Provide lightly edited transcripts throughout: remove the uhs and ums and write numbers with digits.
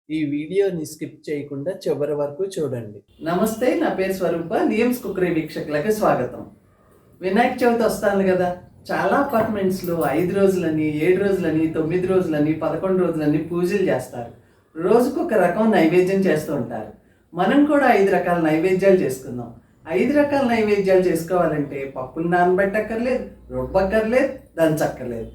ఈ వీడియోని స్కిప్ చేయకుండా చివరి వరకు చూడండి. నమస్తే, నా పేరు స్వరూప. నియమ్స్ కుక్కరీ వీక్షకులకు స్వాగతం. వినాయక చవితి వస్తాను కదా, చాలా అపార్ట్మెంట్స్లో 5 రోజులని, 7 రోజులని, 9 రోజులని, 11 రోజులని పూజలు చేస్తారు. రోజుకొక రకం నైవేద్యం చేస్తూ ఉంటారు. మనం కూడా 5 రకాల నైవేద్యాలు చేసుకుందాం. 5 రకాల నైవేద్యాలు చేసుకోవాలంటే పప్పులు నానబెట్టక్కర్లేదు, రుబ్బక్కర్లేదు, దంచక్కర్లేదు.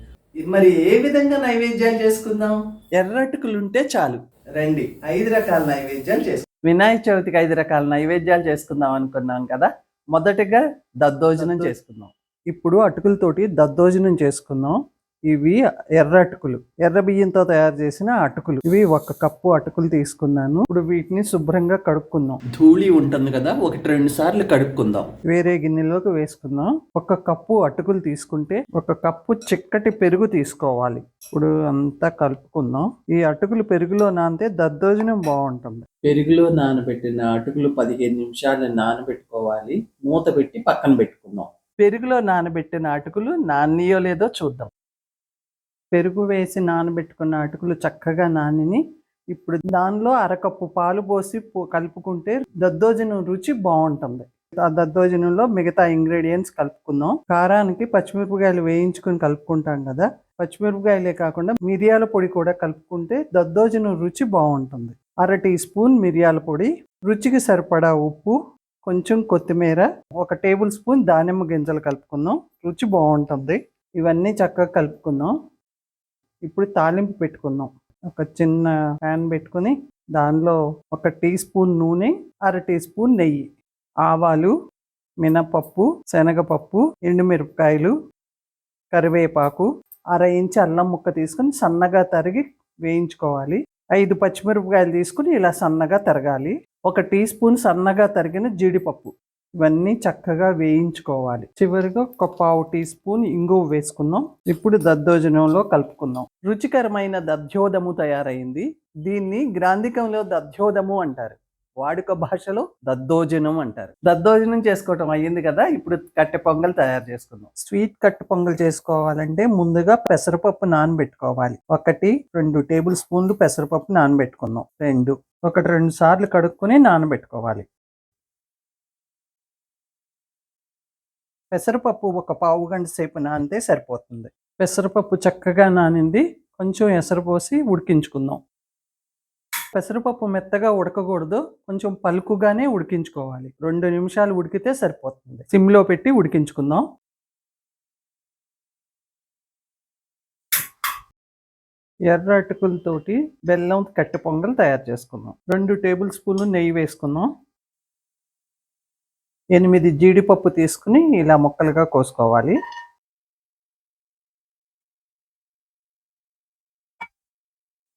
మరి ఏ విధంగా నైవేద్యాలు చేసుకుందాం? ఎర్రటుకులు ఉంటే చాలు. రండి, 5 రకాల నైవేద్యాలు చేసుకుందాం. వినాయక చవితికి 5 రకాల నైవేద్యాలు చేసుకుందాం అనుకున్నాం కదా. మొదటగా దద్దోజనం చేసుకుందాం. ఇప్పుడు అటుకులతోటి దద్దోజనం చేసుకుందాం. ఇవి ఎర్ర అటుకులు, ఎర్ర బియ్యంతో తయారు చేసిన అటుకులు. ఇవి 1 కప్పు అటుకులు తీసుకున్నాను. ఇప్పుడు వీటిని శుభ్రంగా కడుక్కుందాం. ధూళి ఉంటుంది కదా, 1-2 సార్లు కడుక్కుందాం. వేరే గిన్నెలోకి వేసుకుందాం. 1 కప్పు అటుకులు తీసుకుంటే 1 కప్పు చిక్కటి పెరుగు తీసుకోవాలి. ఇప్పుడు అంతా కలుపుకుందాం. ఈ అటుకులు పెరుగులో నానితే దద్దోజనం బాగుంటుంది. పెరుగులో నానబెట్టిన అటుకులు 15 నిమిషాలు నానబెట్టుకోవాలి. మూత పెట్టి పక్కన పెట్టుకుందాం. పెరుగులో నానబెట్టిన అటుకులు నానియో లేదో చూద్దాం. పెరుగు వేసి నానబెట్టుకున్న అటుకులు చక్కగా నానిని. ఇప్పుడు దానిలో 1 కప్పు పాలు పోసి కలుపుకుంటే దద్దోజనం రుచి బాగుంటుంది. ఆ దద్దోజనంలో మిగతా ఇంగ్రీడియంట్స్ కలుపుకుందాం. కారానికి పచ్చిమిరపకాయలు వేయించుకుని కలుపుకుంటాం కదా, పచ్చిమిరపకాయలే కాకుండా మిరియాల పొడి కూడా కలుపుకుంటే దద్దోజనం రుచి బాగుంటుంది. 1/2 టీ స్పూన్ మిరియాల పొడి, రుచికి సరిపడా ఉప్పు, కొంచెం కొత్తిమీర, 1 టేబుల్ స్పూన్ దానిమ్మ గింజలు కలుపుకుందాం. రుచి బాగుంటుంది. ఇవన్నీ చక్కగా కలుపుకుందాం. ఇప్పుడు తాలింపు పెట్టుకుందాం. ఒక చిన్న ప్యాన్ పెట్టుకుని దానిలో 1 టీ స్పూన్ నూనె, 1/2 టీ స్పూన్ నెయ్యి, ఆవాలు, మినపప్పు, శనగపప్పు, ఎండుమిరపకాయలు, కరివేపాకు, 1/2 ఇంచు అల్లం ముక్క తీసుకుని సన్నగా తరిగి వేయించుకోవాలి. 5 పచ్చిమిరపకాయలు తీసుకుని ఇలా సన్నగా తరగాలి. 1 టీ స్పూన్ సన్నగా తరిగిన జీడిపప్పు. ఇవన్నీ చక్కగా వేయించుకోవాలి. చివరిగా 1/4 టీ స్పూన్ ఇంగువ వేసుకుందాం. ఇప్పుడు దద్దోజనంలో కలుపుకుందాం. రుచికరమైన దధ్యోదము తయారైంది. దీన్ని గ్రాంధికంలో దధ్యోదము అంటారు, వాడుక భాషలో దద్దోజనం అంటారు. దద్దోజనం చేసుకోవటం అయ్యింది కదా, ఇప్పుడు కట్టె పొంగల్ తయారు చేసుకుందాం. స్వీట్ కట్టె పొంగల్ చేసుకోవాలంటే ముందుగా పెసరపప్పు నానబెట్టుకోవాలి. 1-2 టేబుల్ స్పూన్లు పెసరపప్పు నానబెట్టుకుందాం. 1-2 సార్లు కడుక్కుని నానబెట్టుకోవాలి. పెసరపప్పు 1 పావు గంట సేపు నానితే సరిపోతుంది. పెసరపప్పు చక్కగా నానింది. కొంచెం ఎసరు పోసి ఉడికించుకుందాం. పెసరపప్పు మెత్తగా ఉడకకూడదు, కొంచెం పలుకుగానే ఉడికించుకోవాలి. 2 నిమిషాలు ఉడికితే సరిపోతుంది. సిమ్లో పెట్టి ఉడికించుకుందాం. ఎర్ర అటుకులతోటి బెల్లం కట్టె పొంగల్ తయారు చేసుకుందాం. 2 టేబుల్ స్పూన్లు నెయ్యి వేసుకుందాం. 8 జీడిపప్పు తీసుకుని ఇలా ముక్కలుగా కోసుకోవాలి.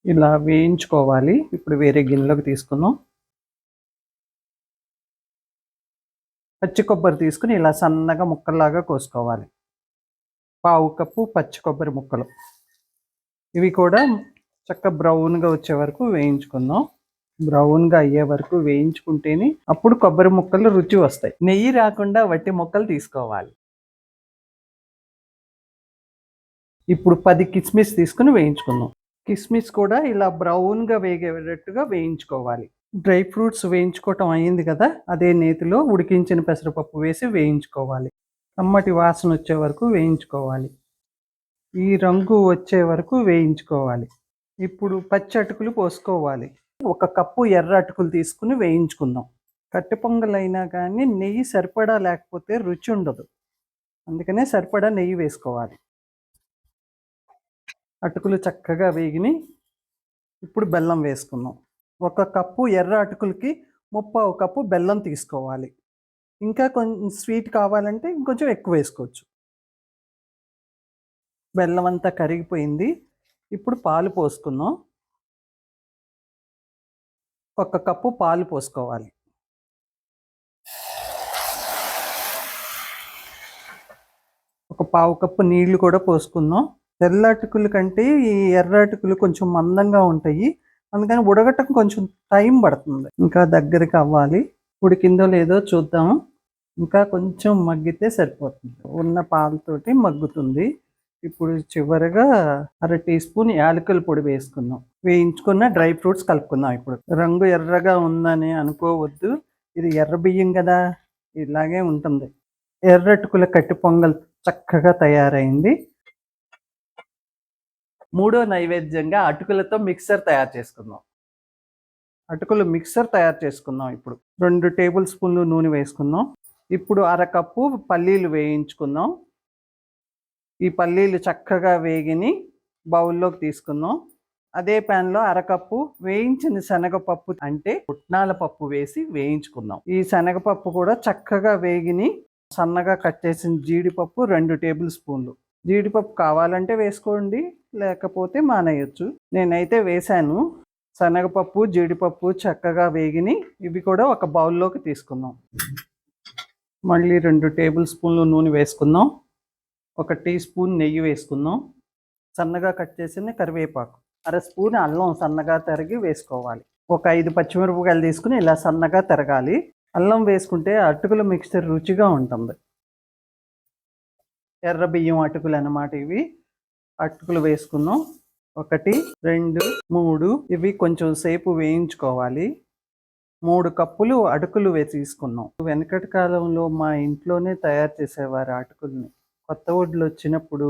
ఇలా వేయించుకోవాలి. ఇప్పుడు వేరే గిన్నెలోకి తీసుకుందాం. పచ్చి కొబ్బరి తీసుకుని ఇలా సన్నగా ముక్కల్లాగా కోసుకోవాలి. 1/4 కప్పు పచ్చి కొబ్బరి ముక్కలు. ఇవి కూడా చక్కగా బ్రౌన్గా వచ్చే వరకు వేయించుకుందాం. బ్రౌన్గా అయ్యే వరకు వేయించుకుంటేనే అప్పుడు కొబ్బరి ముక్కలు రుచి వస్తాయి. నెయ్యి రాకుండా వట్టి ముక్కలు తీసుకోవాలి. ఇప్పుడు 10 కిస్మిస్ తీసుకుని వేయించుకుందాం. కిస్మిస్ కూడా ఇలా బ్రౌన్గా వేగేటట్టుగా వేయించుకోవాలి. డ్రై ఫ్రూట్స్ వేయించుకోవటం అయ్యింది కదా, అదే నేతిలో ఉడికించిన పెసరపప్పు వేసి వేయించుకోవాలి. కమ్మటి వాసన వచ్చే వరకు వేయించుకోవాలి. ఈ రంగు వచ్చే వరకు వేయించుకోవాలి. ఇప్పుడు పచ్చి అటుకులు పోసుకోవాలి. 1 కప్పు ఎర్ర అటుకులు తీసుకుని వేయించుకుందాం. కట్టె పొంగల్ అయినా కానీ నెయ్యి సరిపడా లేకపోతే రుచి ఉండదు, అందుకనే సరిపడా నెయ్యి వేసుకోవాలి. అటుకులు చక్కగా వేగిని. ఇప్పుడు బెల్లం వేసుకుందాం. 1 కప్పు ఎర్ర అటుకులకి 3/4 కప్పు బెల్లం తీసుకోవాలి. ఇంకా కొంచెం స్వీట్ కావాలంటే ఇంకొంచెం ఎక్కువ వేసుకోవచ్చు. బెల్లం అంతా కరిగిపోయింది. ఇప్పుడు పాలు పోసుకుందాం. 1 కప్పు పాలు పోసుకోవాలి. ఒక పావు కప్పు నీళ్లు కూడా పోసుకుందాం. తెల్ల అటుకుల కంటే ఈ ఎర్ర అటుకులు కొంచెం మందంగా ఉంటాయి, అందుకని ఉడకటం కొంచెం టైం పడుతుంది. ఇంకా దగ్గరికి అవ్వాలి. ఉడికిందో లేదో చూద్దాం. ఇంకా కొంచెం మగ్గితే సరిపోతుంది. ఉన్న పాలతోటి మగ్గుతుంది. ఇప్పుడు చివరగా అర టీ స్పూన్ యాలకుల పొడి వేసుకుందాం. వేయించుకున్న డ్రై ఫ్రూట్స్ కలుపుకుందాం. ఇప్పుడు రంగు ఎర్రగా ఉందని అనుకోవద్దు, ఇది ఎర్ర బియ్యం కదా, ఇలాగే ఉంటుంది. ఎర్రటుకుల కట్టి పొంగల్ చక్కగా తయారైంది. మూడో నైవేద్యంగా అటుకులతో మిక్సర్ తయారు చేసుకుందాం. అటుకులు మిక్సర్ తయారు చేసుకుందాం. ఇప్పుడు 2 టేబుల్ స్పూన్లు నూనె వేసుకుందాం. ఇప్పుడు అరకప్పు పల్లీలు వేయించుకుందాం. ఈ పల్లీలు చక్కగా వేగిని బౌల్లోకి తీసుకుందాం. అదే ప్యాన్లో అరకప్పు వేయించిన శనగపప్పు అంటే పుట్నాల పప్పు వేసి వేయించుకుందాం. ఈ శనగపప్పు కూడా చక్కగా వేగిని సన్నగా కట్ చేసిన జీడిపప్పు 2 టేబుల్ స్పూన్లు. జీడిపప్పు కావాలంటే వేసుకోండి, లేకపోతే మానేయచ్చు. నేనైతే వేశాను. శనగపప్పు జీడిపప్పు చక్కగా వేగిని ఇవి కూడా ఒక బౌల్లోకి తీసుకుందాం. మళ్ళీ 2 టేబుల్ స్పూన్లు నూనె వేసుకుందాం. 1 టీ స్పూన్ నెయ్యి వేసుకుందాం. సన్నగా కట్ చేసిన కరివేపాకు, అర స్పూన్ అల్లం సన్నగా తరిగి వేసుకోవాలి. ఒక 5 పచ్చిమిరపకాయలు తీసుకుని ఇలా సన్నగా తరగాలి. అల్లం వేసుకుంటే అటుకుల మిక్చర్ రుచిగా ఉంటుంది. ఎర్ర బియ్యం అటుకులు అన్నమాట ఇవి. అటుకులు వేసుకుందాం. 1 2 3 ఇవి కొంచెం సేపు వేయించుకోవాలి. 3 కప్పులు అటుకులు తీసుకున్నాం. వెనకటి కాలంలో మా ఇంట్లోనే తయారు చేసేవారు అటుకుల్ని. కొత్త వడ్లు వచ్చినప్పుడు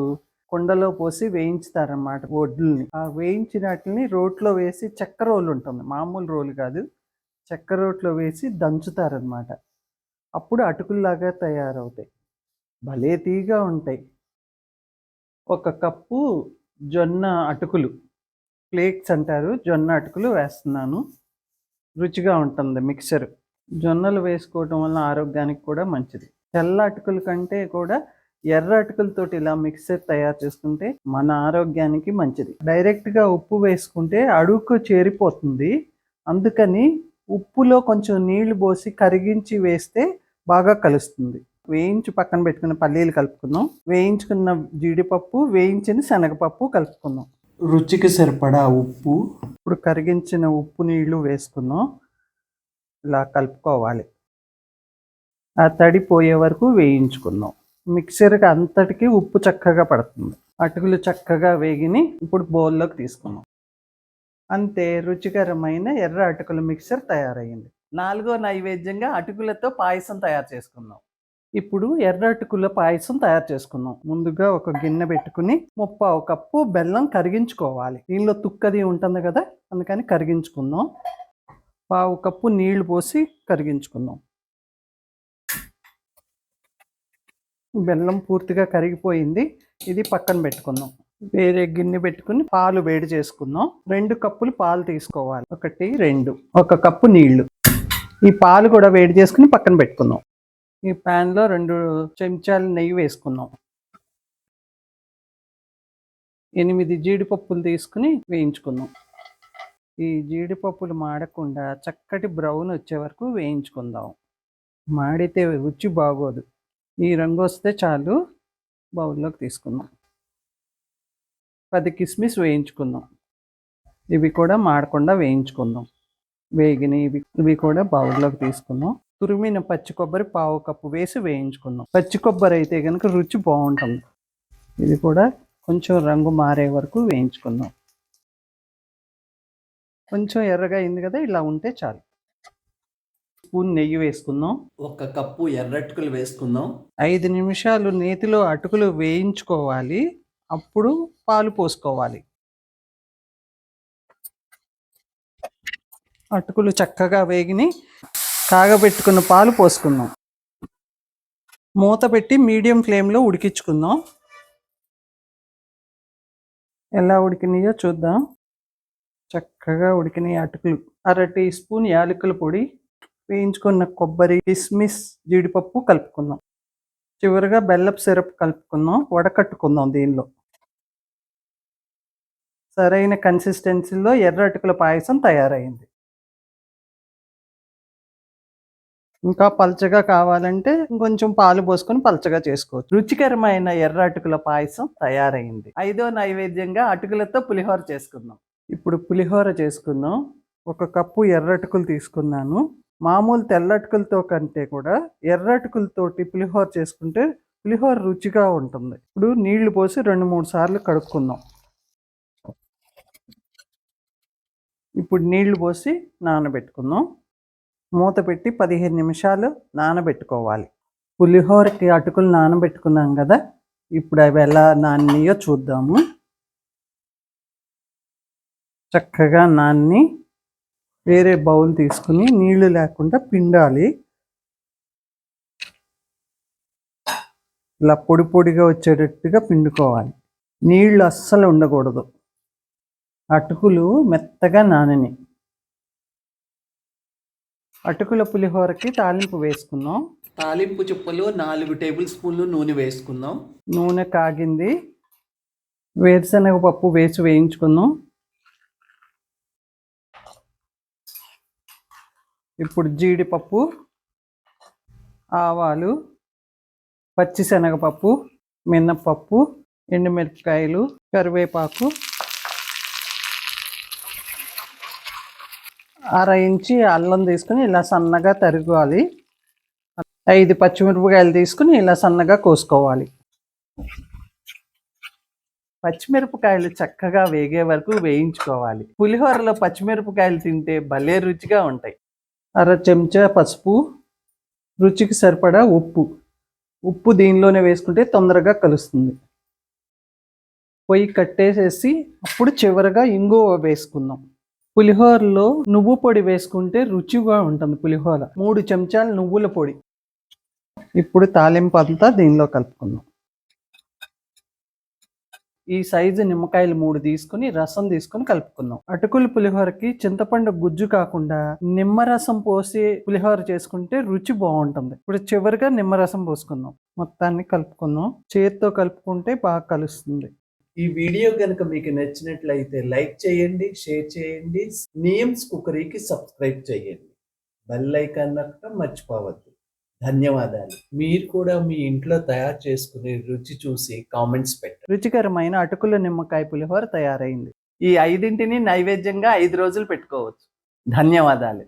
కుండలో పోసి వేయించుతారన్నమాట వడ్లని. ఆ వేయించిన వాటిని రోట్లో వేసి, చెక్క రోలు ఉంటుంది, మామూలు రోలు కాదు, చెక్క రోట్లో వేసి దంచుతారనమాట. అప్పుడు అటుకుల్లాగా తయారవుతాయి. భలే తీగా ఉంటాయి. 1 కప్పు జొన్న అటుకులు, ఫ్లేక్స్ అంటారు, జొన్న అటుకులు వేస్తున్నాను. రుచిగా ఉంటుంది మిక్సర్. జొన్నలు వేసుకోవడం వల్ల ఆరోగ్యానికి కూడా మంచిది. తెల్ల అటుకుల కంటే కూడా ఎర్ర అటుకులతోటి ఇలా మిక్సర్ తయారు చేసుకుంటే మన ఆరోగ్యానికి మంచిది. డైరెక్ట్గా ఉప్పు వేసుకుంటే అడుగు చేరిపోతుంది. అందుకని ఉప్పులో కొంచెం నీళ్లు పోసి కరిగించి వేస్తే బాగా కలుస్తుంది. వేయించి పక్కన పెట్టుకున్న పల్లీలు కలుపుకుందాం. వేయించుకున్న జీడిపప్పు, వేయించిన శనగపప్పు కలుపుకుందాం. రుచికి సరిపడా ఉప్పు. ఇప్పుడు కరిగించిన ఉప్పు నీళ్లు వేసుకుందాం. ఇలా కలుపుకోవాలి. ఆ తడి పోయే వరకు వేయించుకుందాం. మిక్సర్కి అంతటికి ఉప్పు చక్కగా పడుతుంది. అటుకులు చక్కగా వేగిని ఇప్పుడు బౌల్లోకి తీసుకుందాం. అంతే, రుచికరమైన ఎర్ర అటుకుల మిక్సర్ తయారయ్యింది. 4వ నైవేద్యంగా అటుకులతో పాయసం తయారు చేసుకుందాం. ఇప్పుడు ఎర్ర అటుకుల పాయసం తయారు చేసుకుందాం. ముందుగా ఒక గిన్నె పెట్టుకుని 3/4 కప్పు బెల్లం కరిగించుకోవాలి. దీనిలో తుక్కది ఉంటుంది కదా, అందుకని కరిగించుకుందాం. 1/4 కప్పు నీళ్లు పోసి కరిగించుకుందాం. బెల్లం పూర్తిగా కరిగిపోయింది. ఇది పక్కన పెట్టుకుందాం. వేరే గిన్నె పెట్టుకుని పాలు వేడి చేసుకుందాం. 2 కప్పులు పాలు తీసుకోవాలి. 1 2 1 కప్పు నీళ్లు. ఈ పాలు కూడా వేడి చేసుకుని పక్కన పెట్టుకుందాం. ఈ ప్యాన్లో 2 చెంచాలు నెయ్యి వేసుకుందాం. 8 జీడిపప్పులు తీసుకుని వేయించుకుందాం. ఈ జీడిపప్పులు మాడకుండా చక్కటి బ్రౌన్ వచ్చే వరకు వేయించుకుందాం. మాడితే రుచి బాగోదు. ఈ రంగు వస్తే చాలు. బౌల్లోకి తీసుకుందాం. 10 కిస్మిస్ వేయించుకుందాం. ఇవి కూడా మాడకుండా వేయించుకుందాం. వేగిని ఇవి కూడా బౌల్లోకి తీసుకుందాం. తురిమిన పచ్చి కొబ్బరి 1/4 కప్పు వేసి వేయించుకుందాం. పచ్చి కొబ్బరి అయితే కనుక రుచి బాగుంటుంది. ఇది కూడా కొంచెం రంగు మారే వరకు వేయించుకుందాం. కొంచెం ఎర్రగా అయింది కదా, ఇలా ఉంటే చాలు. స్పూన్ నెయ్యి వేసుకుందాం. 1 కప్పు ఎర్రటుకులు వేసుకుందాం. 5 నిమిషాలు నేతిలో అటుకులు వేయించుకోవాలి. అప్పుడు పాలు పోసుకోవాలి. అటుకులు చక్కగా వేగిని కాగబెట్టుకున్న పాలు పోసుకుందాం. మూత పెట్టి మీడియం ఫ్లేమ్లో ఉడికించుకుందాం. ఎలా ఉడికినాయో చూద్దాం. చక్కగా ఉడికినాయి అటుకులు. అర టీ స్పూన్ యాలకుల పొడి, వేయించుకున్న కొబ్బరి, కిస్మిస్, జీడిపప్పు కలుపుకుందాం. చివరిగా బెల్లపు సిరప్ కలుపుకుందాం. వడకట్టుకుందాం. దీనిలో సరైన కన్సిస్టెన్సీలో ఎర్ర అటుకుల పాయసం తయారైంది. ఇంకా పల్చగా కావాలంటే ఇంకొంచెం పాలు పోసుకొని పల్చగా చేసుకోవచ్చు. రుచికరమైన ఎర్ర అటుకుల పాయసం తయారైంది. ఐదో నైవేద్యంగా అటుకులతో పులిహోర చేసుకుందాం. ఇప్పుడు పులిహోర చేసుకుందాం. ఒక కప్పు ఎర్ర అటుకులు తీసుకున్నాను. మామూలు తెల్ల అటుకులతో కంటే కూడా ఎర్ర అటుకులతోటి పులిహోర చేసుకుంటే పులిహోర రుచిగా ఉంటుంది. ఇప్పుడు నీళ్లు పోసి 2-3 సార్లు కడుక్కుందాం. ఇప్పుడు నీళ్లు పోసి నానబెట్టుకుందాం. మూత పెట్టి 15 నిమిషాలు నానబెట్టుకోవాలి. పులిహోరకి అటుకులు నానబెట్టుకున్నాం కదా, ఇప్పుడు అవి ఎలా నానినాయో చూద్దాము. చక్కగా నాని వేరే బౌల్ తీసుకుని నీళ్లు లేకుండా పిండాలి. ఇలా పొడి పొడిగా వచ్చేటట్టుగా పిండుకోవాలి. నీళ్లు అస్సలు ఉండకూడదు. అటుకులు మెత్తగా నానని. అటుకుల పులిహోరకి తాలింపు వేసుకుందాం. తాలింపు చుప్పలు 4 టేబుల్ స్పూన్లు నూనె వేసుకుందాం. నూనె కాగింది. వేరుశనగ పప్పు వేసి వేయించుకుందాం. ఇప్పుడు జీడిపప్పు, ఆవాలు, పచ్చిశనగపప్పు, మినప్పప్పు, ఎండుమిరపకాయలు, కరివేపాకు, 1/2 ఇంచి అల్లం తీసుకుని ఇలా సన్నగా తరుగాలి. 5 పచ్చిమిరపకాయలు తీసుకుని ఇలా సన్నగా కోసుకోవాలి. పచ్చిమిరపకాయలు చక్కగా వేగే వరకు వేయించుకోవాలి. పులిహోరలో పచ్చిమిరపకాయలు తింటే భలే రుచిగా ఉంటాయి. 1/2 చెంచా పసుపు, రుచికి సరిపడా ఉప్పు దీనిలోనే వేసుకుంటే తొందరగా కలుస్తుంది. పొయ్యి కట్టేసేసి అప్పుడు చివరగా ఇంగువ వేసుకుందాం. పులిహోరలో నువ్వు పొడి వేసుకుంటే రుచిగా ఉంటుంది పులిహోర. 3 చెంచాలు నువ్వుల పొడి. ఇప్పుడు తాలింపు అంతా దీనిలో కలుపుకుందాం. ఈ సైజు నిమ్మకాయలు 3 తీసుకుని రసం తీసుకుని కలుపుకుందాం. అటుకుల పులిహోరకి చింతపండు గుజ్జు కాకుండా నిమ్మరసం పోసి పులిహోర చేసుకుంటే రుచి బాగుంటుంది. ఇప్పుడు చివరిగా నిమ్మరసం పోసుకుందాం. మొత్తాన్ని కలుపుకుందాం. చేతితో కలుపుకుంటే బాగా కలుస్తుంది. ఈ వీడియో కనుక మీకు నచ్చినట్లయితే లైక్ చేయండి, షేర్ చేయండి, నియమ్స్ కుకరీకి సబ్స్క్రైబ్ చేయండి. బెల్ ఐకాన్ నొక్కడం మర్చిపోవద్దు. ధన్యవాదాలు. మీరు కూడా మీ ఇంట్లో తయారు చేసుకునే రుచి చూసి కామెంట్స్ పెట్టండి. రుచికరమైన అటుకుల నిమ్మకాయ పులిహోర తయారైంది. ఈ 5ంటిని నైవేద్యంగా 5 రోజులు పెట్టుకోవచ్చు. ధన్యవాదాలు.